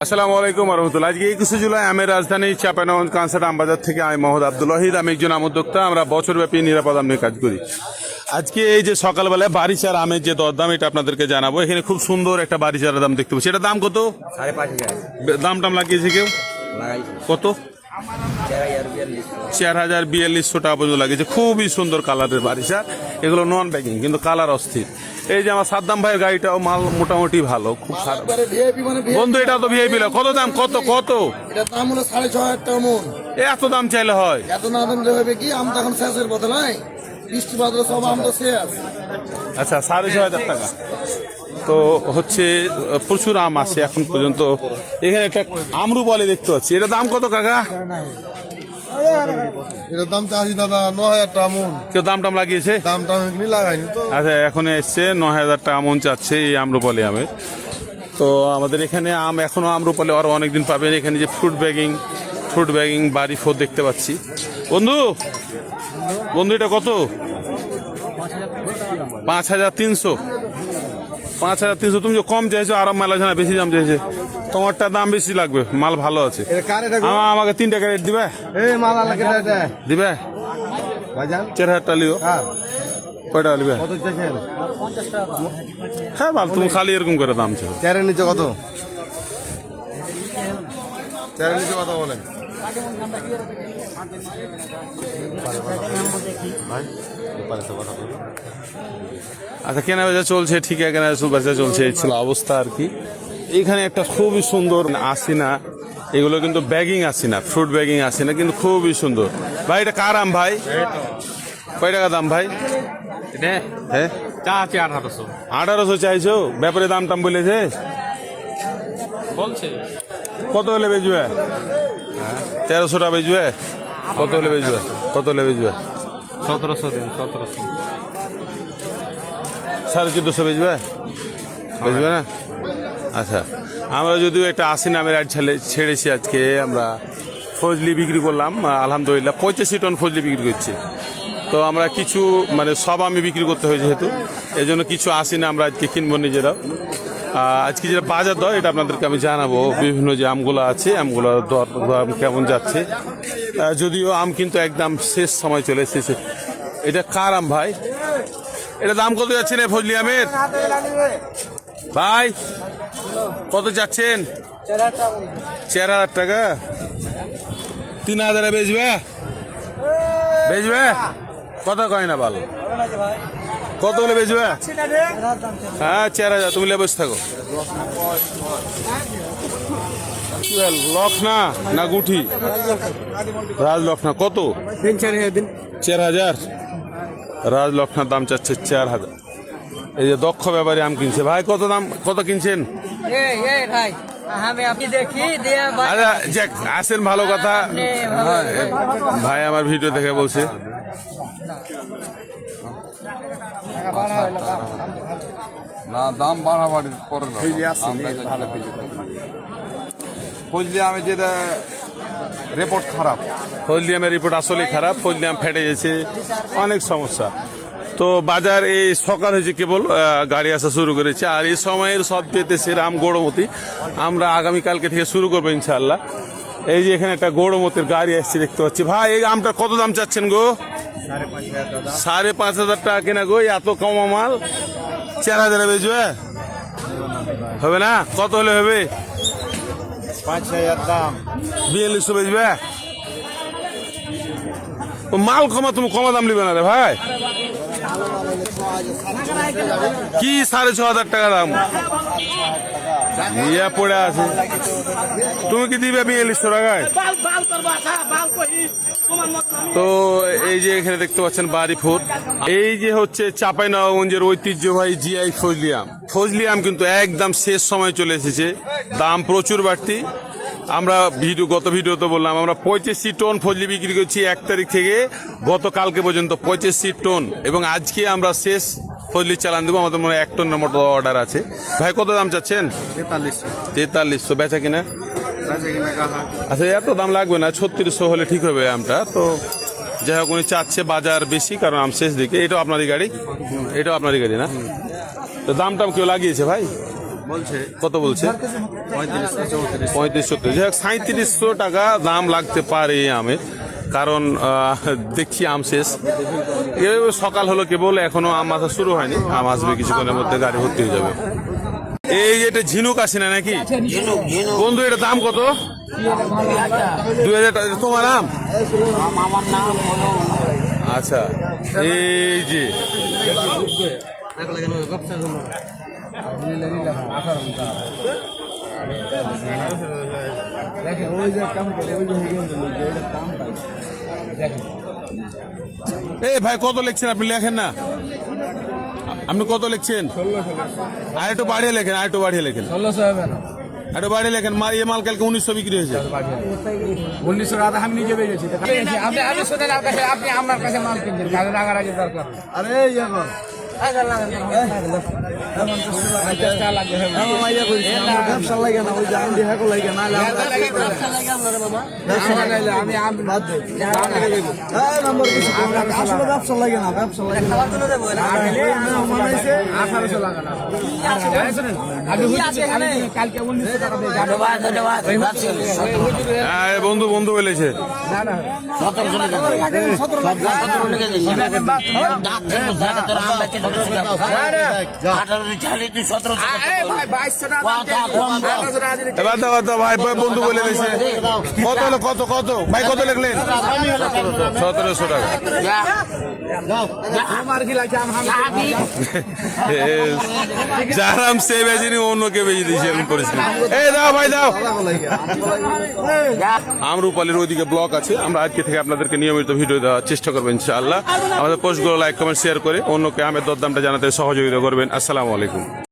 আসসালামু আলাইকুম রহমতুল্লাহ। আজকে 21 জুলাই আমের রাজধানী চাঁপাইনবাবগঞ্জ কানসাট আমবাজার থেকে আমি মোহাম্মদ আব্দুল ওয়াহিদ। আমি একজন আম উদ্যোক্তা। আমরা বছরব্যাপী নিরাপদ আম নিয়ে কাজ করি। আজকে এই যে সকালবেলায় বারিচার আমের যে দরদাম এটা আপনাদেরকে জানাবো। এখানে খুব সুন্দর একটা বারিচার দাম দেখতে পাচ্ছি। এটা দাম কত? 5,500। দাম টাম লাগিয়েছে কেউ? কত? 4,042 টাকা পর্যন্ত লাগিয়েছে। খুবই সুন্দর কালারের বারিচার। এগুলো নন ব্যাগিং কিন্তু কালার অস্থির। এই যে আমার সাদ্দাম ভাইয়ের গাড়িটাও মাল মোটামুটি ভালো, খুব খারাপ বন্ধু। এটা তো ভিআইপি। কত দাম? কত কত? এটা দাম হলো 6,500 টাকা মন। এত দাম চাইলে হয়? এত না দাম হবে কি? আম তখন শেষের কথা নাই, বৃষ্টি বাদল সব আম তো শেষ। আচ্ছা, 6,500 টাকা তো হচ্ছে। প্রচুর আম আছে এখন পর্যন্ত। এখানে একটা আমরুপালি দেখতে পাচ্ছি। এটা দাম কত কাকা? এটার দাম চাষি দাদা 9,000 টাকা মন। কেউ দাম টাম লাগিয়েছে? দাম টাম এখনই লাগাইনি তো। আচ্ছা, এখন এসছে 9,000 টাকা মন চাচ্ছে এই আমরুপালি আমের। তো আমাদের এখানে আম এখনো আমরুপালি আরো অনেকদিন পাবেন। এখানে যে ফ্রুট ব্যাগিং বাড়ি ফোর দেখতে পাচ্ছি। বন্ধু এটা কত? 5,300। 5,300। তুমি যে কম চাইছো, আরাম মাল আছে না, বেশি দাম চাইছে। তোমারটা দাম বেশি লাগবে, মাল ভালো আছে। আমাকে 3 টাকা রেট দিবে? দিবে 4,000 টাকা লিও। কয়টা লিবে? হ্যাঁ ভালো, তুমি খালি এরকম করে দাম ছিল। চারের নিচে কত? চারের নিচে কত বলেন? আচ্ছা, কেনা বেচা চলছে, ঠিক আছে, কেনা বেচা চলছে, এই ছিল অবস্থা আর কি। এইখানে একটা খুবই সুন্দর আসিনা, এগুলো কিন্তু ব্যাগিং আসিনা, ফ্রুট ব্যাগিং আসিনা, কিন্তু খুবই সুন্দর। ভাই এটা কার আম ভাই? কয় টাকা দাম ভাই? হ্যাঁ, 1800 চাইছো? ব্যাপারে দাম টাম বলেছে? কত হলে বেচবে? 1300 টাকা বেচবে? কত হলে বেচবে? 1700 দিন, 1700। 1450 বেচবে না? আচ্ছা, আমরা যদিও একটা আসিনা আমের আজ ছেড়েছি। আজকে আমরা ফজলি বিক্রি করলাম, আলহামদুলিল্লাহ 85 টন ফজলি বিক্রি করছি। তো আমরা কিছু সব আমি বিক্রি করতে হয় যেহেতু, এই জন্য কিছু আসিনা আমরা আজকে কিনবো নিজেরাও। আজকে যেটা বাজার দর এটা আপনাদেরকে আমি জানাবো। বিভিন্ন যে আমগুলো আছে, আমগুলোর দর কেমন যাচ্ছে। যদিও আম কিন্তু একদম শেষ সময় চলে এসেছে। এটা কার আম ভাই? এটা দাম কত যাচ্ছে না ফজলি আমের ভাই? কত যাচ্ছেন? 4,000 টাকা। 3,000 বেচবে? কত কয় না ভালো? কত হলে বেচবে? হ্যাঁ 4,000। তুমি বসে থাকো। লক্ষণা না গুঠি? রাজলক্ষণা কত? 4,000। রাজলক্ষণার দাম চাচ্ছে 4,000। এই যে দক্ষ ব্যাপারী আম কিনছে। ভাই কত দাম, কত কিনছেন? আচ্ছা যাক, আসেন, ভালো কথা। ভাই আমার ভিডিও দেখে বলছে। না, দাম বাড়াবাড়ি করে না। ফজলি আমি যেটা রিপোর্ট খারাপ। ফজলি আমের রিপোর্ট আসলে খারাপ। ফজলি আম ফেটে গেছে, অনেক সমস্যা। তো বাজার এই সকাল হয়েছে, কেবল গাড়ি আসা শুরু করেছে। আর এই সময়ের সবচেয়ে সেরা আম গৌড়মতি। আমরা আগামীকালকে থেকে শুরু করবো ইনশাল্লাহ। এই যে এখানে একটা গৌড়মতির গাড়ি আসছে দেখতে পাচ্ছি। ভাই এই আমটা কত দাম চাচ্ছেন গো? 5,500 টাকা কিনা গো? এত কম মাল 4,000 বেচবে? হবে না? কত হলে হবে? 5,000 দাম। 4200 বেচবে? মাল কমা, তুমি কমা দাম নিবে না রে ভাই। কি 6,500 টাকা দাম ইয়া পড়ে আছে? তুমি কি দিবে 4200 টাকায়? তো এই যে এখানে দেখতে পাচ্ছেন বাড়ি ফুড। এই যে হচ্ছে চাঁপাইনবাবগঞ্জের ঐতিহ্যবাহী জিআই ফজলি আম কিন্তু একদম শেষ সময় চলে এসেছে। দাম প্রচুর বাড়তি। আমরা গত ভিডিওতে বললাম আমরা 85 টন ফজলি বিক্রি করছি 1 তারিখ থেকে গতকালকে পর্যন্ত 85 টন, এবং আজকে আমরা শেষ ফজলি চালান দেবো। আমাদের মনে হয় 1 টনের মতো অর্ডার আছে। ভাই কত দাম চাচ্ছেন? 4300। বেচা কিনা? আচ্ছা, এত দাম লাগবে না, 3600 হলে ঠিক হবে আমটা। তো যাই হোক, উনি চাচ্ছে বাজার বেশি, কারণ আম শেষ দিকে। এটাও আপনারই গাড়ি? এটাও আপনারই গাড়ি না? তো দাম টাম কেউ লাগিয়েছে ভাই? বলছে কত বলছে? 35-34, যাই হোক 3700 টাকা দাম লাগতে পারে এই আমের, কারণ দেখছি আম শেষ। সকাল হলো কেবল, এখনো আম আসা শুরু হয়নি, আম আসবে কিছুক্ষণের মধ্যে, গাড়ি ভর্তি হয়ে যাবে। এই এটা ঝিনুক আসে না নাকি বন্ধু? এটা দাম কত? 2000 টাকা। তোমার আম? আচ্ছা, এই যে এই ভাই কত লিখছেন আপনি? লেখেন না, আপনি কত লিখছেন? আর একটু বাড়িয়ে লেখেন, আর একটু বাড়িয়ে লেখেন, একটু বাড়িয়ে লেখেন। এই মাল কালকে 1900 বিক্রি হয়েছে। 1900 টাকা আমি নিজে বেরিয়েছি। আপনি শোনেন, আপনি আমার কাছে মাল কিনছেন, কাজে রাগারাগি দরকার। আরে ইয়া কর ব্যবসা লাগে না, ওই যে আম দিয়ে লাগে না, আমি বাদ দে নম্বর কিছু আসলে ব্যবসা লাগে না, ব্যবসা লাগে না। 1800 লাগান। কালকে 1900 টাকা দিয়ে বন্ধু বন্ধু বলেছে ভাই, বন্ধু বলে দিয়েছে। কত হলো? কত কত ভাই, কত লিখলেন? 1700 টাকা। যার আম সে বেজেনি, অন্য কে বেজে দিয়েছে, এরকম পরিস্থিতি। এই দাও ভাই, দাও। আমরুপালির ওইদিকে ব্লক আছে, আমরা আজকে থেকে আপনাদেরকে নিয়মিত ভিডিও দেওয়ার চেষ্টা করবেন ইনশাআল্লাহ। আমাদের পোস্টগুলো লাইক কমেন্ট শেয়ার করে অন্যকে আমের দরদামটা জানাতে সহযোগিতা করবেন। আসসালামু আলাইকুম।